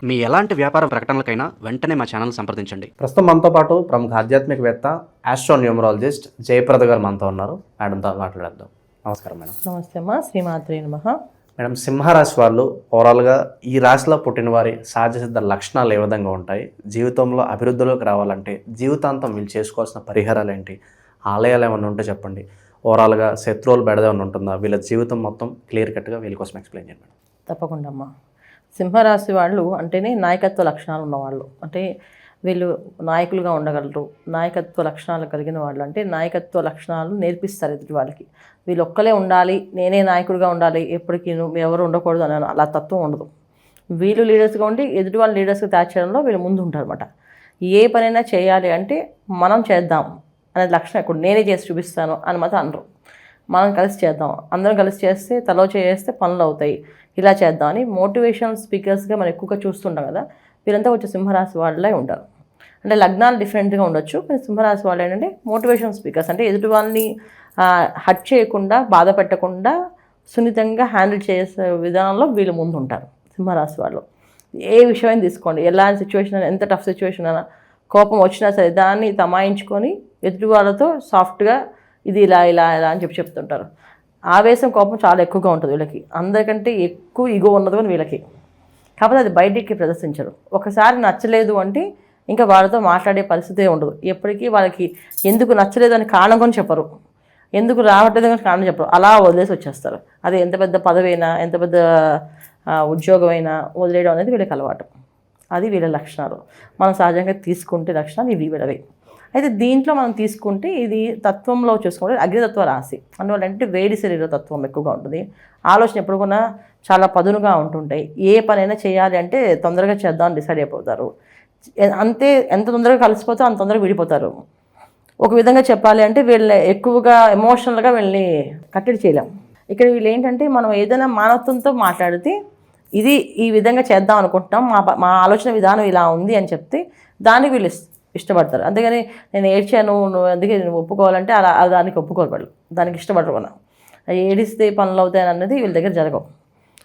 మీ ఎలాంటి వ్యాపార ప్రకటనలకైనా వెంటనే మా ఛానల్ సంప్రదించండి. ప్రస్తుతం మనతో పాటు ప్రముఖ ఆధ్యాత్మికవేత్త ఆస్ట్రోన్యూమరాలజిస్ట్ జయప్రద గారు మనతో ఉన్నారు. మేడంతో మాట్లాడేద్దాం. నమస్కారం మేడం. నమస్తే అమ్మా, శ్రీమాత్రే నమః. మేడం, సింహరాశి వాళ్ళు ఓవరాల్గా ఈ రాశిలో పుట్టిన వారి సహజ సిద్ధ లక్షణాలు ఏ విధంగా ఉంటాయి, జీవితంలో అభివృద్ధిలోకి రావాలంటే జీవితాంతం వీళ్ళు చేసుకోవాల్సిన పరిహారాలు ఏంటి, ఆలయాలు ఏమైనా ఉంటే చెప్పండి. ఓవరాల్గా శత్రువులు బెడదేమన్నా ఉంటుందా, వీళ్ళ జీవితం మొత్తం క్లియర్ కట్గా వీళ్ళ కోసం ఎక్స్ప్లెయిన్ చేయండి మేడం. తప్పకుండా అమ్మా. సింహరాశి వాళ్ళు అంటేనే నాయకత్వ లక్షణాలు ఉన్నవాళ్ళు, అంటే వీళ్ళు నాయకులుగా ఉండగలరు. నాయకత్వ లక్షణాలు కలిగిన వాళ్ళు అంటే నాయకత్వ లక్షణాలు నేర్పిస్తారు ఎదుటి వాళ్ళకి. వీళ్ళు ఒక్కలే ఉండాలి, నేనే నాయకుడిగా ఉండాలి, ఎప్పటికీ ఎవరు ఉండకూడదు అని అలా తత్వం ఉండదు. వీళ్ళు లీడర్స్గా ఉండి ఎదుటి వాళ్ళు లీడర్స్గా తయారు చేయడంలో వీళ్ళు ముందు ఉంటారు అనమాట. ఏ పనైనా చేయాలి అంటే మనం చేద్దాం అనే లక్షణం ఎక్కడ, నేనే చేసి చూపిస్తాను అని మాత్రం అనరు. మనం కలిసి చేద్దాం, అందరం కలిసి చేస్తే తలో చేస్తే పనులు అవుతాయి, ఇలా చేద్దాం అని మోటివేషనల్ స్పీకర్స్గా మనం ఎక్కువగా చూస్తుంటాం కదా. వీళ్ళంతా వచ్చే సింహరాశి వాళ్ళే ఉంటారు. అంటే లగ్నాలు డిఫరెంట్గా ఉండొచ్చు, కానీ సింహరాశి వాళ్ళు ఏంటంటే మోటివేషనల్ స్పీకర్స్. అంటే ఎదుటి వాళ్ళని హర్ట్ చేయకుండా, బాధ పెట్టకుండా సున్నితంగా హ్యాండిల్ చేసే విధానంలో వీళ్ళు ముందు ఉంటారు సింహరాశి వాళ్ళు. ఏ విషయమైనా తీసుకోండి, ఎలాంటి సిచ్యువేషన్ అయినా, ఎంత టఫ్ సిచ్యువేషన్ అయినా, కోపం వచ్చినా సరే దాన్ని తమాయించుకొని ఎదుటి వాళ్ళతో సాఫ్ట్గా ఇది ఇలా ఇలా ఇలా అని చెప్తుంటారు. ఆవేశం, కోపం చాలా ఎక్కువగా ఉంటుంది వీళ్ళకి. అందరికంటే ఎక్కువ ఈగో ఉన్నది కానీ వీళ్ళకి. కాకపోతే అది బయటికి ప్రదర్శించరు. ఒకసారి నచ్చలేదు అంటే ఇంకా వాళ్ళతో మాట్లాడే పరిస్థితే ఉండదు. ఎప్పటికీ వాళ్ళకి ఎందుకు నచ్చలేదు అని కారణం కొని చెప్పరు, ఎందుకు రావట్లేదు అని కారణం చెప్పరు, అలా వదిలేసి వచ్చేస్తారు. అది ఎంత పెద్ద పదవైనా, ఎంత పెద్ద ఉద్యోగమైనా వదిలేయడం అనేది వీళ్ళకి అలవాటు. అది వీళ్ళ లక్షణాలు. మనం సహజంగా తీసుకుంటే లక్షణాలు ఇవి వీళ్ళవి. అయితే దీంట్లో మనం తీసుకుంటే ఇది తత్వంలో చూసుకుంటే అగ్నితత్వ రాశి. అందువల్ల అంటే వేడి శరీర తత్వం ఎక్కువగా ఉంటుంది. ఆలోచన ఎప్పుడు కూడా చాలా పదునుగా ఉంటుంటాయి. ఏ పనైనా చేయాలి అంటే తొందరగా చేద్దామని డిసైడ్ అయిపోతారు. అంతే, ఎంత తొందరగా కలిసిపోతే అంత తొందరగా విడిపోతారు. ఒక విధంగా చెప్పాలి అంటే వీళ్ళని ఎక్కువగా ఎమోషనల్గా వీళ్ళని కట్టడి చేయలేం. ఇక్కడ వీళ్ళు ఏంటంటే మనం ఏదైనా మానవత్వంతో మాట్లాడితే ఇది ఈ విధంగా చేద్దాం అనుకుంటున్నాం, మా ఆలోచన విధానం ఇలా ఉంది అని చెప్తే దాన్ని వీళ్ళు ఇష్టపడతారు. అంతేగాని నేను ఏడ్చాను నువ్వు అందుకే నేను ఒప్పుకోవాలంటే అలా దానికి ఒప్పుకోరు వాళ్ళు, దానికి ఇష్టపడరు. మనం ఏడిస్తే పనులు అవుతాయని అన్నది వీళ్ళ దగ్గర జరగవు.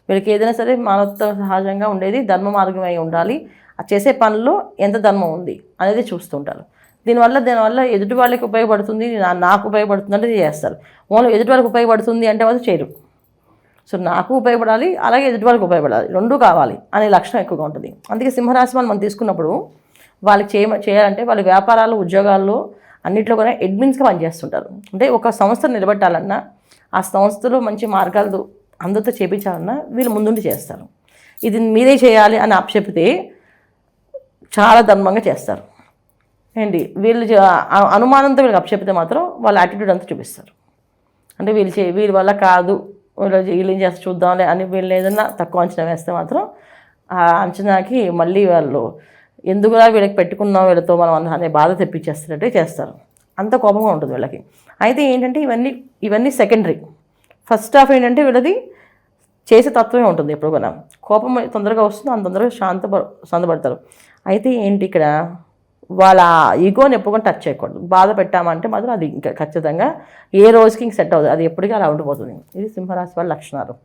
వీళ్ళకి ఏదైనా సరే మానవత్వ సహజంగా ఉండేది ధర్మ మార్గమై ఉండాలి. ఆ చేసే పనుల్లో ఎంత ధర్మం ఉంది అనేది చూస్తుంటారు. దీనివల్ల ఎదుటి వాళ్ళకి ఉపయోగపడుతుంది, నాకు ఉపయోగపడుతుంది అంటే చేస్తారు. ఓన్లీ ఎదుటి వాళ్ళకి ఉపయోగపడుతుంది అంటే వాళ్ళు చేయరు. సో నాకు ఉపయోగపడాలి, అలాగే ఎదుటి వాళ్ళకి ఉపయోగపడాలి, రెండూ కావాలి అనే లక్షణం ఎక్కువగా ఉంటుంది. అందుకే సింహరాశి మనం తీసుకున్నప్పుడు వాళ్ళకి చేయాలంటే వాళ్ళ వ్యాపారాలు, ఉద్యోగాల్లో అన్నింటిలో కూడా అడ్మిన్స్గా పనిచేస్తుంటారు. అంటే ఒక సంస్థను నిలబెట్టాలన్నా, ఆ సంస్థలో మంచి మార్గాలు అందరితో చేపించాలన్నా వీళ్ళు ముందుండి చేస్తారు. ఇది మీరే చేయాలి అని అప్పచెప్పితే చాలా ధర్మంగా చేస్తారు. ఏంటి వీళ్ళు అనుమానంతో వీళ్ళకి అప్పచెప్పితే మాత్రం వాళ్ళ యాటిట్యూడ్ అంతా చూపిస్తారు. అంటే వీళ్ళ వల్ల కాదు, వీళ్ళు ఏం చేస్తే చూద్దాంలే అని వీళ్ళు ఏదన్నా తక్కువ అంచనా వేస్తే మాత్రం ఆ అంచనాకి మళ్ళీ వాళ్ళు ఎందుకులా వీళ్ళకి పెట్టుకున్నాం, వీళ్ళతో మనం అనే బాధ తెప్పించేస్తున్నట్టే చేస్తారు. అంత కోపంగా ఉంటుంది వీళ్ళకి. అయితే ఏంటంటే ఇవన్నీ సెకండరీ. ఫస్ట్ హాఫ్ ఏంటంటే వీళ్ళది చేసే తత్వమే ఉంటుంది. ఎప్పుడు కూడా కోపం తొందరగా వస్తుంది, అంత తొందరగా శాంతపడతారు. అయితే ఏంటి ఇక్కడ వాళ్ళ ఈగోని ఎప్పుడు టచ్ చేయకూడదు. బాధ పెట్టామంటే మాత్రం అది ఇంకా ఖచ్చితంగా ఏ రోజుకి ఇంక సెట్ అవుతుంది, అది ఎప్పటికీ అలా ఉండిపోతుంది. ఇది సింహరాశి వాళ్ళ లక్షణాలు.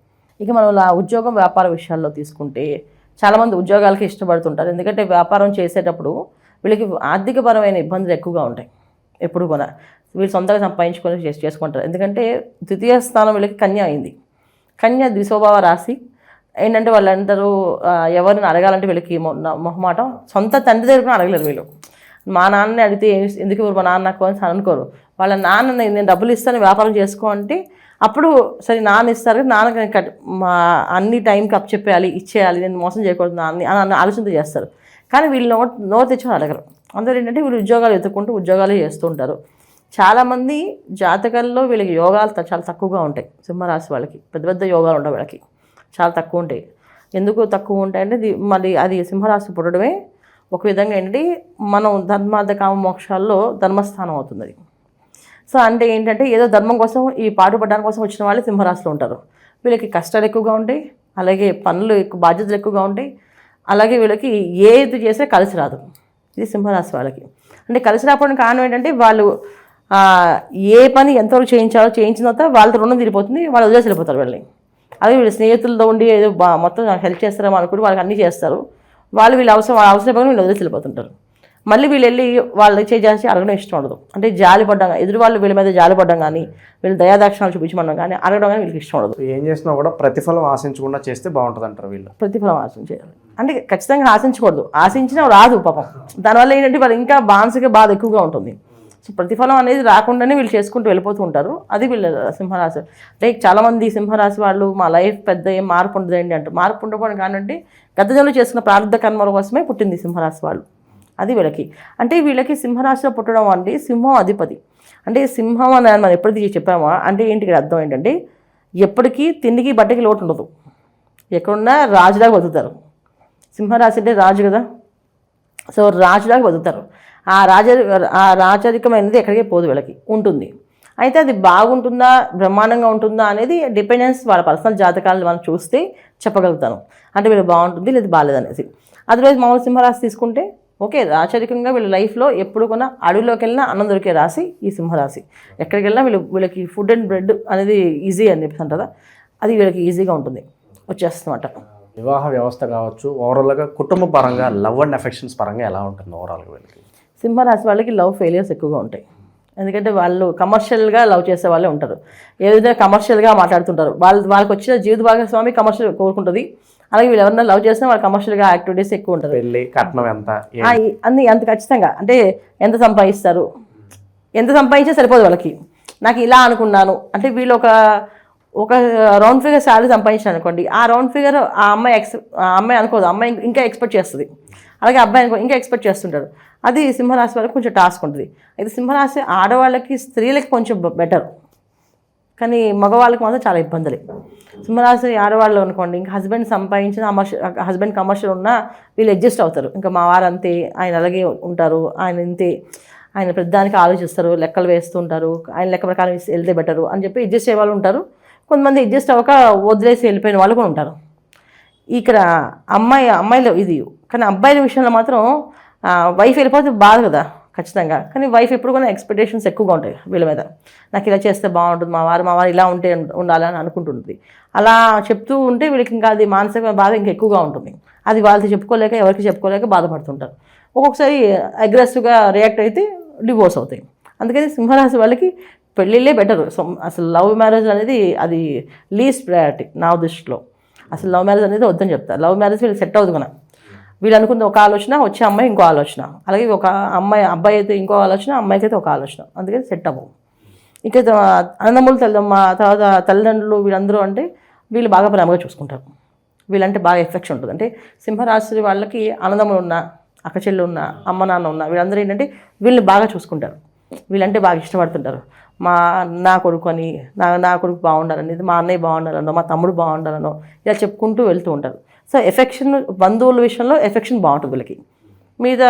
ఇక మనం ఉద్యోగం, వ్యాపార విషయాల్లో తీసుకుంటే చాలామంది ఉద్యోగాలకి ఇష్టపడుతుంటారు. ఎందుకంటే వ్యాపారం చేసేటప్పుడు వీళ్ళకి ఆర్థికపరమైన ఇబ్బందులు ఎక్కువగా ఉంటాయి. ఎప్పుడు కూడా వీళ్ళు సొంతంగా సంపాదించుకొని చేసుకుంటారు. ఎందుకంటే ద్వితీయ స్థానం వీళ్ళకి కన్య అయింది. కన్య ద్విస్వభావ రాశి. ఏంటంటే వాళ్ళందరూ ఎవరిని అడగాలంటే వీళ్ళకి మొహమాటం. సొంత తండ్రి దగ్గర అడగలేరు వీళ్ళు. మా నాన్నని అడిగితే ఎందుకు మా నాన్న నాకు అని అనుకోరు. వాళ్ళ నాన్న నేను డబ్బులు ఇస్తాను వ్యాపారం చేసుకో అంటే అప్పుడు సరే నాన్న ఇస్తారు, నాన్న మా అన్ని టైంకి అప్ చెప్పేయాలి, ఇచ్చేయాలి, నేను మోసం చేయకూడదు నాన్న అని ఆలోచనతో చేస్తారు. కానీ వీళ్ళు నోరు తెచ్చుకొని అడగరు. అందరూ ఏంటంటే వీళ్ళు ఉద్యోగాలు వెతుక్కుంటూ ఉద్యోగాలు చేస్తూ ఉంటారు. చాలామంది జాతకాల్లో వీళ్ళకి యోగాలు చాలా తక్కువగా ఉంటాయి. సింహరాశి వాళ్ళకి పెద్ద పెద్ద యోగాలు ఉండవు, వీళ్ళకి చాలా తక్కువ ఉంటాయి. ఎందుకు తక్కువ ఉంటాయంటే మళ్ళీ అది సింహరాశి పుట్టడమే ఒక విధంగా ఏంటంటే మనం ధర్మార్థ కామ మోక్షాల్లో ధర్మస్థానం అవుతుంది అది. సో అంటే ఏంటంటే ఏదో ధర్మం కోసం ఈ పాటుపడడానికి కోసం వచ్చిన వాళ్ళు సింహరాశిలో ఉంటారు. వీళ్ళకి కష్టాలు ఎక్కువగా ఉంటాయి, అలాగే పనులు ఎక్కువ, బాధ్యతలు ఎక్కువగా ఉంటాయి. అలాగే వీళ్ళకి ఏది చేస్తే కలిసి రాదు. ఇది సింహరాశి వాళ్ళకి. అంటే కలిసి రావడానికి కారణం ఏంటంటే వాళ్ళు ఏ పని ఎంతవరకు చేయించాలో చేయించిన తర్వాత వాళ్ళతో రుణం తీరిపోతుంది, వాళ్ళు వదిలేసి వెళ్ళిపోతారు వెళ్ళి. అదే వీళ్ళు స్నేహితులతో ఉండి ఏదో మొత్తం హెల్ప్ చేస్తారేమో అనుకుంటే వాళ్ళకి అన్నీ చేస్తారు. వాళ్ళు వీళ్ళు అవసరం పని వీళ్ళు వదిలేసి వెళ్ళిపోతుంటారు. మళ్ళీ వీళ్ళు వెళ్ళి వాళ్ళు చేసి అడగడం ఇష్టం ఉండదు. అంటే జాలిపడ్డం, ఎదురు వాళ్ళు వీళ్ళ మీద జాలిపడ్డం కానీ, వీళ్ళు దయాదాక్షిణాలు చూపించడం కానీ, అడగడం కానీ వీళ్ళకి ఇష్టం ఉండదు. ఏం చేసినా కూడా ప్రతిఫలం ఆశించకుండా చేస్తే బాగుంటుంది అంటారు వీళ్ళు. ప్రతిఫలం ఆశించాలి అంటే ఖచ్చితంగా ఆశించకూడదు. ఆశించినా రాదు పాపం. దానివల్ల ఏంటంటే వాళ్ళు ఇంకా మానసిక బాధ ఎక్కువగా ఉంటుంది. సో ప్రతిఫలం అనేది రాకుండానే వీళ్ళు చేసుకుంటూ వెళ్ళిపోతూ ఉంటారు. అది వీళ్ళ సింహరాశి. అంటే చాలామంది సింహరాశి వాళ్ళు మా లైఫ్ పెద్ద ఏం మార్పు ఉండదండి అంటారు. మార్పు ఉండకపోవడం కానంటే గత జన్మలో చేసుకున్న ప్రారంభ కర్మల కోసమే పుట్టింది సింహరాశి వాళ్ళు. అది వీళ్ళకి. అంటే వీళ్ళకి సింహరాశిలో పుట్టడం అంటే సింహం అధిపతి. అంటే సింహం అని మనం ఎప్పటికీ చెప్పామా అంటే ఏంటి ఇక్కడ అర్థం ఏంటంటే ఎప్పటికీ తిండికి బట్టకి లోటు ఉండదు. ఎక్కడున్నా రాజులాగా బతుకుతారు. సింహరాశి అంటే రాజు కదా. సో రాజులాగా బతుకుతారు. ఆ రాజరికమైనది ఎక్కడికి పోదు, వీళ్ళకి ఉంటుంది. అయితే అది బాగుంటుందా, బ్రహ్మాండంగా ఉంటుందా అనేది డిపెండెన్స్ వాళ్ళ పర్సనల్ జాతకాలను మనం చూస్తే చెప్పగలుగుతాను. అంటే వీళ్ళు బాగుంటుంది లేదా బాగాలేదనేసి. అదర్వైజ్ మామూలు సింహరాశి తీసుకుంటే ఓకే, రాచరికంగా వీళ్ళ లైఫ్లో ఎప్పుడు కూడా అడవిలోకి వెళ్ళినా అన్నం దొరికే రాశి ఈ సింహరాశి. ఎక్కడికి వెళ్ళినా వీళ్ళకి ఫుడ్ అండ్ బ్రెడ్ అనేది ఈజీ అని చెప్పేసి కదా, అది వీళ్ళకి ఈజీగా ఉంటుంది, వచ్చేస్తుందన్నమాట. వివాహ వ్యవస్థ కావచ్చు, ఓవరాల్గా కుటుంబ పరంగా లవ్ అండ్ అఫెక్షన్స్ పరంగా ఎలా ఉంటుంది ఓవరాల్గా వీళ్ళకి? సింహరాశి వాళ్ళకి లవ్ ఫెయిలియర్స్ ఎక్కువగా ఉంటాయి. ఎందుకంటే వాళ్ళు కమర్షియల్గా లవ్ చేసే వాళ్ళే ఉంటారు. ఏదైతే కమర్షియల్గా మాట్లాడుతుంటారు. వాళ్ళకి వచ్చిన జీవిత భాగస్వామి కమర్షియల్ కోరుకుంటుంది. అలాగే వీళ్ళు ఎవరైనా లవ్ చేసినా వాళ్ళు కమర్షియల్గా యాక్టివిటీస్ ఎక్కువ ఉంటుంది. పెళ్ళి, కట్నం ఎంత అన్ని అంత ఖచ్చితంగా. అంటే ఎంత సంపాదిస్తారు, ఎంత సంపాదించినా సరిపోదు వాళ్ళకి. నాకు ఇలా అనుకున్నాను అంటే వీళ్ళు ఒక రౌండ్ ఫిగర్ శాలరీ సంపాదించాను అనుకోండి, ఆ రౌండ్ ఫిగర్ ఆ అమ్మాయి అనుకోదు. అమ్మాయి ఇంకా ఎక్స్పెక్ట్ చేస్తుంది. అలాగే అబ్బాయి ఇంకా ఎక్స్పెక్ట్ చేస్తుంటాడు. అది సింహరాశి వాళ్ళకి కొంచెం టాస్క్ ఉంటుంది. అయితే సింహరాశి ఆడవాళ్ళకి, స్త్రీలకి కొంచెం బెటర్, కానీ మగవాళ్ళకి మాత్రం చాలా ఇబ్బందులు. సింహరాశి ఆడవాళ్ళు అనుకోండి, ఇంకా హస్బెండ్ సంపాదించిన హస్బెండ్ కమర్షియల్ ఉన్నా వీళ్ళు అడ్జస్ట్ అవుతారు. ఇంకా మా వారు అంతే, ఆయన అలాగే ఉంటారు, ఆయన ఇంతే, ఆయన ప్రతిదానికి ఆలోచిస్తారు, లెక్కలు వేస్తుంటారు, ఆయన లెక్క ప్రకారం వెళ్తే బెటరు అని చెప్పి అడ్జస్ట్ అయ్యే వాళ్ళు ఉంటారు. కొంతమంది అడ్జస్ట్ అవ్వక వదిలేసి వెళ్ళిపోయిన వాళ్ళు కూడా ఉంటారు. ఇక్కడ అమ్మాయిలు ఇది. కానీ అబ్బాయిల విషయంలో మాత్రం వైఫ్ వెళ్ళిపోతే బాధ కదా ఖచ్చితంగా. కానీ వైఫ్ ఎప్పుడు కూడా ఎక్స్పెక్టేషన్స్ ఎక్కువగా ఉంటాయి వీళ్ళ మీద. నాకు ఇలా చేస్తే బాగుంటుంది, మా వారు ఇలా ఉండాలని అనుకుంటుంది. అలా చెప్తూ ఉంటే వీళ్ళకి ఇంకా అది మానసిక బాధ ఇంకా ఎక్కువగా ఉంటుంది. అది వాళ్ళకి చెప్పుకోలేక, ఎవరికి చెప్పుకోలేక బాధపడుతుంటారు. ఒక్కొక్కసారి అగ్రెసివ్గా రియాక్ట్ అయితే డివోర్స్ అవుతాయి. అందుకని సింహరాశి వాళ్ళకి పెళ్ళిళ్ళే బెటరు. అసలు లవ్ మ్యారేజ్ అనేది అది లీస్ట్ ప్రయారిటీ నా దృష్టిలో. అసలు లవ్ మ్యారేజ్ అనేది వద్దని చెప్తారు. లవ్ మ్యారేజ్ వీళ్ళు సెట్ అవుతుంది కదా. వీళ్ళు అనుకుంది ఒక ఆలోచన, వచ్చే అమ్మాయి ఇంకో ఆలోచన, అలాగే ఒక అబ్బాయి అయితే ఇంకో ఆలోచన, అమ్మాయికి అయితే ఒక ఆలోచన. అందుకని సెట్ అవ్వవు. ఇక అన్నదమ్ములు మా తర్వాత తల్లిదండ్రులు వీళ్ళందరూ అంటే వీళ్ళు బాగా ప్రేమగా చూసుకుంటారు. వీళ్ళంటే బాగా ఎఫెక్షన్ ఉంటుంది. అంటే సింహరాశి వాళ్ళకి అన్నదమ్ములు ఉన్నా, అక్క చెల్లు ఉన్నా, అమ్మ నాన్న ఉన్నా, వీళ్ళందరూ ఏంటంటే వీళ్ళని బాగా చూసుకుంటారు. వీళ్ళంటే బాగా ఇష్టపడుతుంటారు. నా కొడుకు అని, నా కొడుకు బాగుండాలని, మా అన్నయ్య బాగుండాలనో, మా తమ్ముడు బాగుండాలనో ఇలా చెప్పుకుంటూ వెళ్తూ ఉంటారు. సో ఎఫెక్షన్, బంధువుల విషయంలో ఎఫెక్షన్ బాగుంటుంది వీళ్ళకి. మీద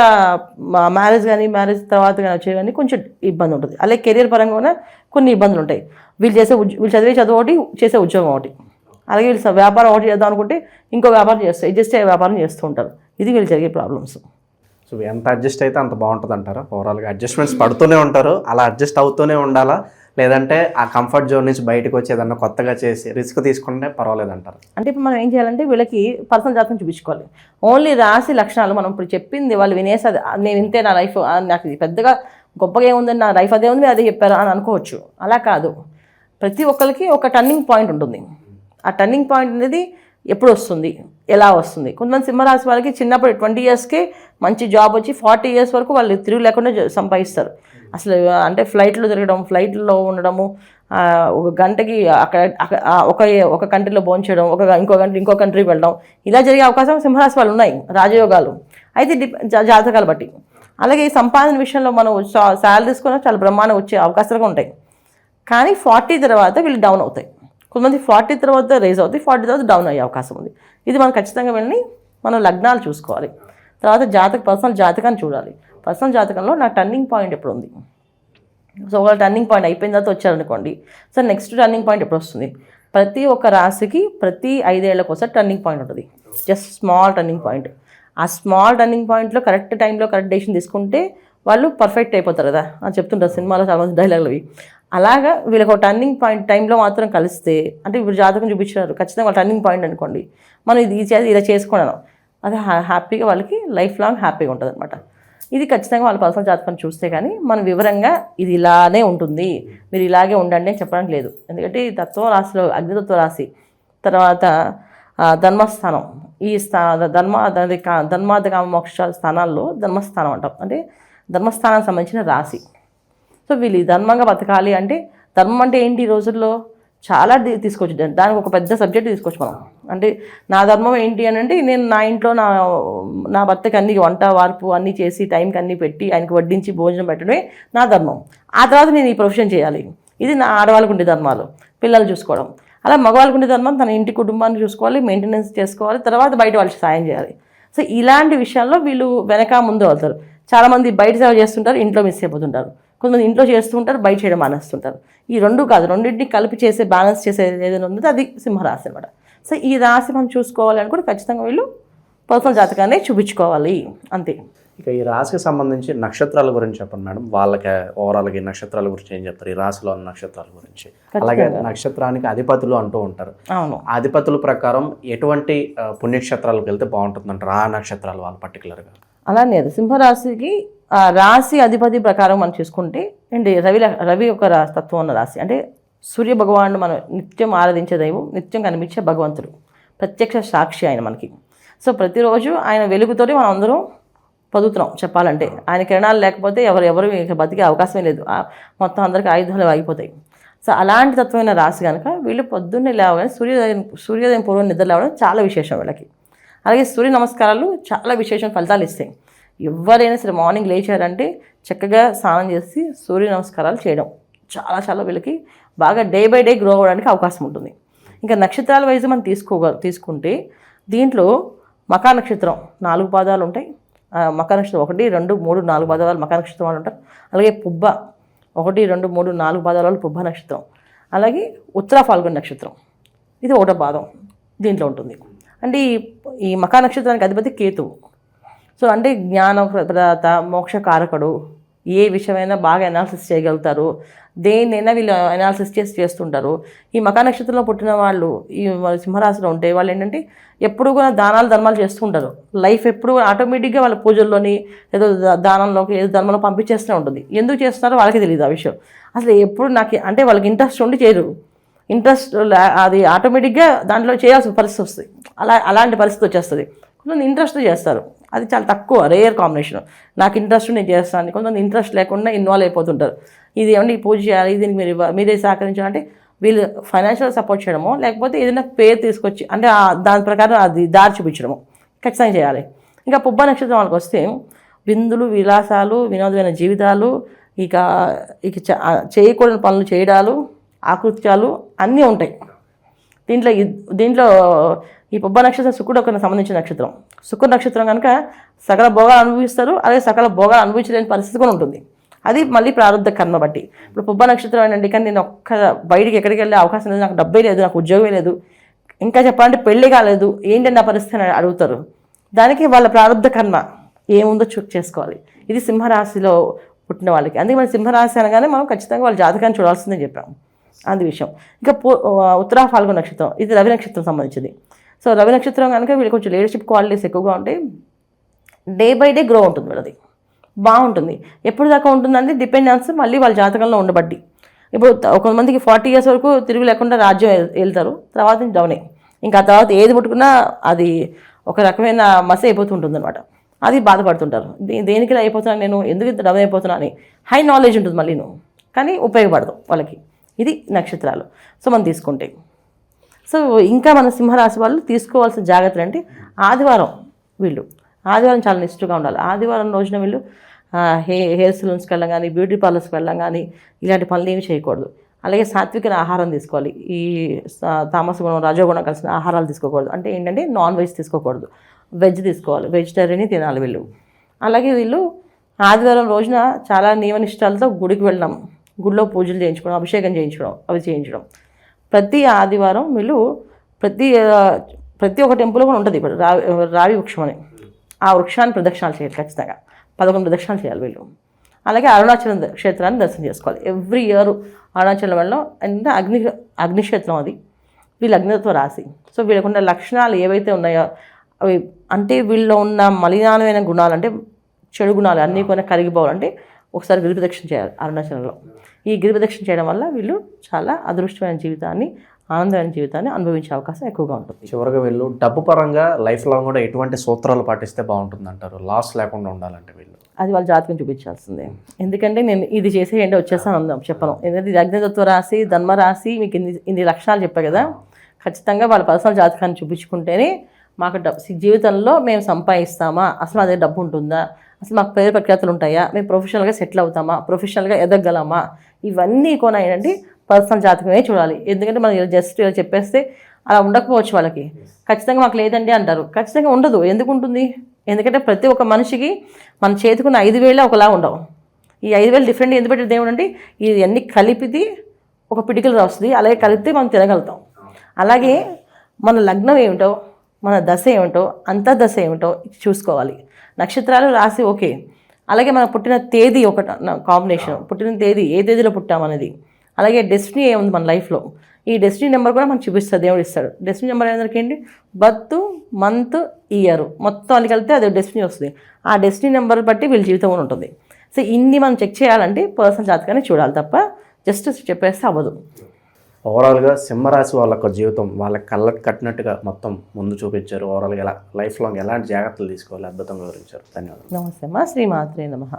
మ్యారేజ్ తర్వాత కానీ వచ్చేవన్నీ కొంచెం ఇబ్బంది ఉంటుంది. అలాగే కెరీర్ పరంగా కూడా కొన్ని ఇబ్బందులు ఉంటాయి. వీళ్ళు చదివే చదువు ఒకటి, చేసే ఉద్యోగం ఒకటి. అలాగే వీళ్ళు వ్యాపారం ఒకటి చేద్దాం అనుకుంటే ఇంకో వ్యాపారం చేస్తారు, అడ్జస్ట్ అయ్యే వ్యాపారం చేస్తూ ఉంటారు. ఇది వీళ్ళు జరిగే ప్రాబ్లమ్స్. సో ఎంత అడ్జస్ట్ అయితే అంత బాగుంటుంది అంటారా? ఓవరాల్గా అడ్జస్ట్మెంట్స్ పడుతూనే ఉంటారు, అలా అడ్జస్ట్ అవుతూనే ఉండాలా, లేదంటే ఆ కంఫర్ట్ జోన్ నుంచి బయటకు వచ్చి ఏదన్నా కొత్తగా చేసి రిస్క్ తీసుకుంటే పర్వాలేదు అంటారు? అంటే ఇప్పుడు మనం ఏం చేయాలంటే వీళ్ళకి పర్సనల్ జాతకం చూపించుకోవాలి. ఓన్లీ రాశి లక్షణాలు మనం ఇప్పుడు చెప్పింది వాళ్ళు వినేసి అది నేను ఇంతే, నా లైఫ్ నాకు ఇది పెద్దగా గొప్పగా ఏముందని, నా లైఫ్ అదే ఉంది, అదే చెప్పారు అని అనుకోవచ్చు. అలా కాదు. ప్రతి ఒక్కరికి ఒక టర్నింగ్ పాయింట్ ఉంటుంది. ఆ టర్నింగ్ పాయింట్ అనేది ఎప్పుడు వస్తుంది, ఎలా వస్తుంది? కొంతమంది సింహరాశి వాళ్ళకి చిన్నప్పుడు 20 yearsకే మంచి జాబ్ వచ్చి 40 years వరకు వాళ్ళు తిరుగు లేకుండా సంపాదిస్తారు. అసలు అంటే ఫ్లైట్లో తిరగడం, ఫ్లైట్లో ఉండడము, ఒక గంటకి అక్కడ ఒక కంట్రీలో భోంచేయడం, ఇంకో కంట్రీకి వెళ్ళడం, ఇలా జరిగే అవకాశం సింహరాశి వాళ్ళు ఉన్నాయి, రాజయోగాలు. అయితే జాతకాలు బట్టి. అలాగే సంపాదన విషయంలో మనం శాలరీస్ కూడా చాలా బ్రహ్మాండంగా వచ్చే అవకాశాలు ఉంటాయి. కానీ 40 తర్వాత వీళ్ళు డౌన్ అవుతాయి. కొంతమంది 40 తర్వాత రేజ్ అవుతాయి, 40 తర్వాత డౌన్ అయ్యే అవకాశం ఉంది. ఇది మనం ఖచ్చితంగా వెళ్ళి మనం లగ్నాలు చూసుకోవాలి. తర్వాత పర్సనల్ జాతకాన్ని చూడాలి. పర్సనల్ జాతకంలో నా టర్నింగ్ పాయింట్ ఎప్పుడు ఉంది. సో ఒక టర్నింగ్ పాయింట్ అయిపోయిన తర్వాత వచ్చారనుకోండి, సో నెక్స్ట్ టర్నింగ్ పాయింట్ ఎప్పుడు వస్తుంది? ప్రతి ఒక్క రాశికి ప్రతి 5 ఏళ్లకు ఒకసారి టర్నింగ్ పాయింట్ ఉంటుంది. Just small turning point. ఆ స్మాల్ టర్నింగ్ పాయింట్లో కరెక్ట్ టైంలో కరెక్ట్ డెసిషన్ తీసుకుంటే వాళ్ళు పర్ఫెక్ట్ అయిపోతారు కదా అని చెప్తుంటారు సినిమాలో చాలామంది డైలాగులు అవి. అలాగా వీళ్ళకి ఒక టర్నింగ్ పాయింట్ టైంలో మాత్రం కలిస్తే, అంటే ఇప్పుడు జాతకం చూపించారు ఖచ్చితంగా ఒక టర్నింగ్ పాయింట్ అనుకోండి, మనం ఇలా చేసుకున్నాను, అది హ్యాపీగా వాళ్ళకి లైఫ్ లాంగ్ హ్యాపీగా ఉంటుంది అనమాట. ఇది ఖచ్చితంగా వాళ్ళ పర్సనల్ జాతకం చూస్తే కానీ మనం వివరంగా ఇది ఇలానే ఉంటుంది, మీరు ఇలాగే ఉండండి అని చెప్పడానికి లేదు. ఎందుకంటే ఈ తత్వ రాశిలో అగ్నితత్వ రాశి, తర్వాత ధర్మస్థానం, ఈ ధర్మార్థ కామ మోక్ష స్థానాల్లో ధర్మస్థానం అంటాం, అంటే ధర్మస్థానానికి సంబంధించిన రాశి. సో వీళ్ళు ధర్మంగా బతకాలి అంటే, ధర్మం అంటే ఏంటి ఈ రోజుల్లో చాలా తీసుకోవచ్చు, దానికి ఒక పెద్ద సబ్జెక్ట్ తీసుకోవచ్చు మనం. అంటే నా ధర్మం ఏంటి అని అంటే, నేను నా ఇంట్లో నా భర్తకి అన్ని వంట వార్పు అన్నీ చేసి టైంకి అన్నీ పెట్టి ఆయనకి వడ్డించి భోజనం పెట్టడమే నా ధర్మం. ఆ తర్వాత నేను ఈ ప్రొఫెషన్ చేయాలి. ఇది నా ఆడవాళ్ళకు ఉండే ధర్మాలు, పిల్లలు చూసుకోవడం. అలా మగవాళ్ళకు ఉండే ధర్మం తన ఇంటి కుటుంబాన్ని చూసుకోవాలి, మెయింటెనెన్స్ చేసుకోవాలి, తర్వాత బయట వాళ్ళకి సాయం చేయాలి. సో ఇలాంటి విషయాల్లో వీళ్ళు వెనక ముందు అవుతారు. చాలామంది బయట సేవ చేస్తుంటారు, ఇంట్లో మిస్ అయిపోతుంటారు. కొంతమంది ఇంట్లో చేస్తూ ఉంటారు, బయట చేయడం మానేస్తుంటారు. ఈ రెండు కాదు, రెండింటిని కలిపి చేసే బ్యాలెన్స్ చేసే ఏదైనా ఉందో అది సింహరాశి అనమాట. సో ఈ రాశి మనం చూసుకోవాలి అని కూడా ఖచ్చితంగా వీళ్ళు పర్సనల్ జాతకాన్ని చూపించుకోవాలి, అంతే. ఇక ఈ రాశికి సంబంధించి నక్షత్రాల గురించి చెప్పండి మేడం. వాళ్ళకి ఓవరాల్గా ఈ నక్షత్రాల గురించి ఏం చెప్తారు, ఈ రాశిలో ఉన్న నక్షత్రాల గురించి? అలాగే నక్షత్రానికి అధిపతులు అంటూ ఉంటారు. అవును, అధిపతుల ప్రకారం ఎటువంటి పుణ్యక్షేత్రాలకు వెళ్తే బాగుంటుంది అంటారు, ఆ నక్షత్రాలు వాళ్ళు పర్టికులర్గా? అలానే అది సింహరాశికి రాశి అధిపతి ప్రకారం మనం చూసుకుంటే అండి, రవి ఒక తత్వం ఉన్న రాశి. అంటే సూర్య భగవానుడు మనం నిత్యం ఆరాధించే దైవం, నిత్యం కనిపించే భగవంతుడు, ప్రత్యక్ష సాక్షి ఆయన మనకి. సో ప్రతిరోజు ఆయన వెలుగుతోనే మనం అందరం పొదుగుతున్నాం చెప్పాలంటే. ఆయన కిరణాలు లేకపోతే ఎవరు ఇక బతికే అవకాశమే లేదు, మొత్తం అందరికీ ఆయుధాలు ఆగిపోతాయి. సో అలాంటి తత్వమైన రాశి కనుక వీళ్ళు పొద్దున్నే లేవగానే సూర్యోదయం పూర్వం నిద్ర లేవడం చాలా విశేషం వీళ్ళకి. అలాగే సూర్య నమస్కారాలు చాలా విశేషం ఫలితాలు ఇస్తాయి. ఎవరైనా సరే మార్నింగ్ లేచారంటే చక్కగా స్నానం చేసి సూర్య నమస్కారాలు చేయడం చాలా వీళ్ళకి బాగా డే బై డే గ్రో అవ్వడానికి అవకాశం ఉంటుంది. ఇంకా నక్షత్రాల వైజ్ మనం తీసుకుంటే దీంట్లో మకా నక్షత్రం 4 పాదాలు ఉంటాయి. మకా నక్షత్రం 1, 2, 3, 4 పాదాలు మకా నక్షత్రం వాళ్ళు ఉంటారు. అలాగే పుబ్బ 1, 2, 3, 4 పాదాల వాళ్ళు పుబ్బ నక్షత్రం. అలాగే ఉత్తర ఫాల్గుణ నక్షత్రం, ఇది 1వ పాదం దీంట్లో ఉంటుంది. అంటే ఈ మకా నక్షత్రానికి అధిపతి కేతువు. సో అంటే జ్ఞాన ప్రదాత, మోక్షకారకుడు, ఏ విషయమైనా బాగా అనాలిసిస్ చేయగలుగుతారు, దేన్నైనా వీళ్ళు అనాలిసిస్ చేస్తుంటారు. ఈ మకా నక్షత్రంలో పుట్టిన వాళ్ళు ఈ సింహరాశిలో ఉంటే వాళ్ళు ఏంటంటే ఎప్పుడు కూడా ధర్మాలు చేస్తూ ఉంటారు. లైఫ్ ఎప్పుడు ఆటోమేటిక్గా వాళ్ళ పూజల్లోని ఏదో దానంలోకి ఏదో ధర్మంలో పంపించేస్తూనే ఉంటుంది. ఎందుకు చేస్తున్నారో వాళ్ళకి తెలియదు ఆ విషయం. అసలు ఎప్పుడు నాకు అంటే వాళ్ళకి ఇంట్రెస్ట్ ఉండి చేయరు, ఇంట్రెస్ట్ అది ఆటోమేటిక్గా దాంట్లో చేయాల్సిన పరిస్థితి వస్తుంది. అలాంటి పరిస్థితి వచ్చేస్తుంది. కొంతమంది ఇంట్రెస్ట్ చేస్తారు, అది చాలా తక్కువ, రేర్ కాంబినేషన్. నాకు ఇంట్రెస్ట్ నేను చేస్తాను, కొంతమంది ఇంట్రెస్ట్ లేకుండా ఇన్వాల్వ్ అయిపోతుంటారు. ఇది ఏమంటే ఈ పూజ చేయాలి, దీనికి మీరే సహకరించాలంటే వీళ్ళు ఫైనాన్షియల్ సపోర్ట్ చేయడమో లేకపోతే ఏదైనా పేరు తీసుకొచ్చి అంటే దాని ప్రకారం అది దారి చూపించడము ఖచ్చితంగా చేయాలి. ఇంకా పుబ్బ నక్షత్రం వాళ్ళకి వస్తే విందులు, విలాసాలు, వినోదమైన జీవితాలు, ఇక చేయకూడని పనులు చేయడాలు, ఆకృత్యాలు అన్నీ ఉంటాయి దీంట్లో. ఈ పుబ్బ నక్షత్రం శుక్రుడు సంబంధించిన నక్షత్రం. శుక్ర నక్షత్రం కనుక సకల భోగాలు అనుభవిస్తారు, అలాగే సకల భోగాలు అనుభవించలేని పరిస్థితి కూడా ఉంటుంది. అది మళ్ళీ ప్రారంభ కర్మ బట్టి. ఇప్పుడు పుబ్బ నక్షత్రం ఏంటంటే, కానీ నేను బయటికి ఎక్కడికి వెళ్ళే అవకాశం లేదు, నాకు డబ్బే లేదు, నాకు ఉద్యోగమే లేదు, ఇంకా చెప్పాలంటే పెళ్ళి కాలేదు, ఏంటంటే ఆ పరిస్థితి అని అడుగుతారు. దానికి వాళ్ళ ప్రారంభ కర్మ ఏముందో చేసుకోవాలి. ఇది సింహరాశిలో పుట్టిన వాళ్ళకి. అందుకే మన సింహరాశి అనగానే మనం ఖచ్చితంగా వాళ్ళ జాతకాన్ని చూడాల్సిందని చెప్పాము, అది విషయం. ఇంకా ఉత్తరా ఫాల్గుణ నక్షత్రం, ఇది రవి నక్షత్రం సంబంధించింది. సో రవి నక్షత్రం కనుక వీళ్ళు కొంచెం లీడర్షిప్ క్వాలిటీస్ ఎక్కువగా ఉంటాయి. డే బై డే గ్రో ఉంటుంది వీళ్ళది, బాగుంటుంది. ఎప్పుడు దాకా ఉంటుందంటే డిపెండెన్స్ మళ్ళీ వాళ్ళ జాతకంలో ఉండబట్టి. ఇప్పుడు కొంతమందికి 40 years వరకు తిరుగు లేకుండా రాజ్యం వెళ్తారు, తర్వాత డౌనే. ఇంకా తర్వాత ఏది ముట్టుకున్నా అది ఒక రకమైన మసి అయిపోతుంటుంది అనమాట. అది బాధపడుతుంటారు, దేనికి అయిపోతున్నాను నేను, ఎందుకు ఇంత డౌన్ అయిపోతున్నా అని. హై నాలెడ్జ్ ఉంటుంది మళ్ళీ నువ్వు, కానీ ఉపయోగపడదు వాళ్ళకి. ఇది నక్షత్రాలు. సో మనం తీసుకుంటే సో ఇంకా మన సింహరాశి వాళ్ళు తీసుకోవాల్సిన జాగ్రత్తలు అంటే ఆదివారం చాలా నిష్ఠగా ఉండాలి. ఆదివారం రోజున వీళ్ళు హెయిర్ సలూన్స్కి వెళ్ళడం కానీ, బ్యూటీ పార్లర్స్కి వెళ్ళడం కానీ ఇలాంటి పనులు ఏమి చేయకూడదు. అలాగే సాత్విక ఆహారం తీసుకోవాలి. ఈ తామస గుణం, రజోగుణం కలిసిన ఆహారాలు తీసుకోకూడదు. అంటే ఏంటంటే నాన్ వెజ్ తీసుకోకూడదు, వెజ్ తీసుకోవాలి, వెజిటేరియన్ తినాలి వీళ్ళు. అలాగే వీళ్ళు ఆదివారం రోజున చాలా నియమనిష్టాలతో గుడికి వెళ్ళడం, గుడిలో పూజలు చేయించుకోవడం, అభిషేకం చేయించడం, అవి చేయించడం. ప్రతి ఆదివారం వీళ్ళు ప్రతి ఒక్క టెంపుల్ కూడా ఉంటుంది. ఇప్పుడు రావి వృక్షం అని, ఆ వృక్షాన్ని ప్రదక్షిణాలు చేయాలి, ఖచ్చితంగా 11 ప్రదక్షిణాలు చేయాలి వీళ్ళు. అలాగే అరుణాచలం క్షేత్రాన్ని దర్శనం చేసుకోవాలి. ఎవ్రీ ఇయర్ అరుణాచలం వెళ్ళడం అంటే అగ్నిక్షేత్రం, అది వీళ్ళ అగ్నితత్వ రాశి. సో వీళ్ళకున్న లక్షణాలు ఏవైతే ఉన్నాయో అవి అంటే వీళ్ళలో ఉన్న మలినాలమైన గుణాలు అంటే చెడు గుణాలు అన్నీ కూడా కరిగిపోవాలంటే ఒకసారి గిరి ప్రదక్షిణ చేయాలి అరుణాచలంలో. ఈ గిరి ప్రదక్షిణ చేయడం వల్ల వీళ్ళు చాలా అదృష్టమైన జీవితాన్ని, ఆనందమైన జీవితాన్ని అనుభవించే అవకాశం ఎక్కువగా ఉంటుంది. చివరిగా వీళ్ళు డబ్బు పరంగా లైఫ్ లాంగ్ కూడా ఎటువంటి సూత్రాలు పాటిస్తే బాగుంటుంది అంటారు, లాస్ లేకుండా ఉండాలంటే వీళ్ళు? అది వాళ్ళ జాతకం చూపించాల్సిందే. ఎందుకంటే నేను ఇది చేసేయండి వచ్చేస్తాను అందాం చెప్పను. ఎందుకంటే ఇది అగ్నితత్వ రాశి, ధర్మ రాశి, మీకు ఇన్ని లక్షణాలు చెప్పా కదా. ఖచ్చితంగా వాళ్ళ పర్సనల్ జాతకాన్ని చూపించుకుంటేనే మాకు జీవితంలో మేము సంపాదిస్తామా, అసలు అదే డబ్బు ఉంటుందా, అసలు మాకు పేరు ప్రఖ్యాతులు ఉంటాయా, మేము ప్రొఫెషనల్గా సెటిల్ అవుతామా, ప్రొఫెషనల్గా ఎదగలమా, ఇవన్నీ కూడా ఏంటంటే పర్సనల్ జాతకమే చూడాలి. ఎందుకంటే మనం జస్ట్ ఇలా చెప్పేస్తే అలా ఉండకపోవచ్చు వాళ్ళకి. ఖచ్చితంగా మాకు లేదండి అంటారు, ఖచ్చితంగా ఉండదు. ఎందుకు ఉంటుంది? ఎందుకంటే ప్రతి ఒక్క మనిషికి మన చేతికున్న 5,000 ఒకలా ఉండవు. ఈ 5,000 డిఫరెంట్ ఎందుకు పెట్టే దేవుడు అంటే ఇది అన్ని కలిపిది ఒక పిడికలు వస్తుంది, అలాగే కలిపితే మనం తినగలుగుతాం. అలాగే మన లగ్నం ఏమిటో, మన దశ ఏమిటో, అంతర్దశ ఏమిటో చూసుకోవాలి. నక్షత్రాలు రాసి ఓకే, అలాగే మన పుట్టిన తేదీ ఒక కాంబినేషన్, పుట్టిన తేదీ ఏ తేదీలో పుట్టామనేది, అలాగే డెస్టినీ ఏముంది మన లైఫ్లో, ఈ డెస్టినీ నెంబర్ కూడా మనకు చూపిస్తుంది, దేవుడు ఇస్తాడు. డెస్టినీ నెంబర్ ఏంటంటే ఏంటి, బర్త్, మంత్, ఇయర్ మొత్తం అన్ని కలిపితే అది డెస్టినీ వస్తుంది. ఆ డెస్టినీ నెంబర్ బట్టి వీళ్ళ జీవితం కూడా ఉంటుంది. సో ఇన్ని మనం చెక్ చేయాలంటే పర్సనల్ జాతకాన్ని చూడాలి తప్ప జస్ట్ చెప్పేస్తే అవ్వదు. ఓవరాల్గా సింహరాశి వాళ్ళ జీవితం వాళ్ళ కళ్ళకు కట్టినట్టుగా మొత్తం ముందు చూపించారు. ఓవరాల్గా ఎలా లైఫ్ లాంగ్ ఎలాంటి జాగ్రత్తలు తీసుకోవాలి అద్భుతంగా వివరించారు. ధన్యవాదాలు. నమస్తే అమ్మా. శ్రీమాత్రే నమః.